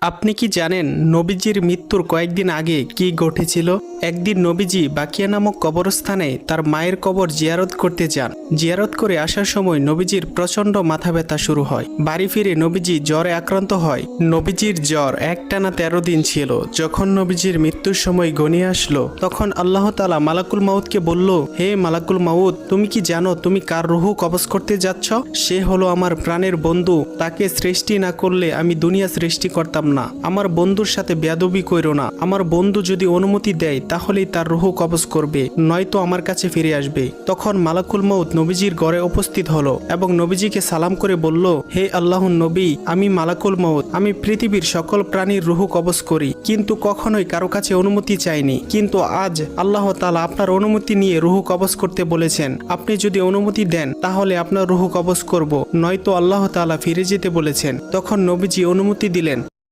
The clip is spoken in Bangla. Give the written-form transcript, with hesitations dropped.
আপনি কি জানেন নবীজির মৃত্যুর কয়েকদিন আগে কি ঘটেছিল? একদিন নবীজি বাকিয়া নামক কবরস্থানে তার মায়ের কবর জিয়ারত করতে যান। জিয়ারত করে আসার সময় নবীজির প্রচণ্ড মাথা ব্যথা শুরু হয়। বাড়ি ফিরে নবীজি জ্বরে আক্রান্ত হয়। নবীজির জ্বর একটানা 13 দিন ছিল। যখন নবীজির মৃত্যুর সময় ঘনিয়ে আসলো, তখন আল্লাহ তাআলা মালাকুল মাউতকে বলল, হে মালাকুল মাউত, তুমি কি জানো তুমি কার রুহু কবজ করতে যাচ্ছ? সে হলো আমার প্রাণের বন্ধু। তাকে সৃষ্টি না করলে আমি দুনিয়া সৃষ্টি করতাম না। আমার বন্ধুর সাথে বেয়াদবি কইরো না। আমার বন্ধু যদি অনুমতি দেয় তাহলেই তার রুহু কবজ করবে, নয়তো আমার কাছে ফিরে আসবে। তখন মালাকুল মউত নবীজির ঘরে উপস্থিত হলো এবং নবীজিকে সালাম করে বলল, হে আল্লাহর নবী, আমি মালাকুল মউত। আমি পৃথিবীর সকল প্রাণীর রুহু কবজ করি, কিন্তু কখনোই কারো কাছে অনুমতি চাইনি। কিন্তু আজ আল্লাহ তাআলা আপনার অনুমতি নিয়ে রুহু কবজ করতে বলেছেন। আপনি যদি অনুমতি দেন তাহলে আপনার রুহু কবজ করব, নয়তো আল্লাহ তাআলা ফিরে যেতে বলেছেন। তখন নবীজি অনুমতি দিলেন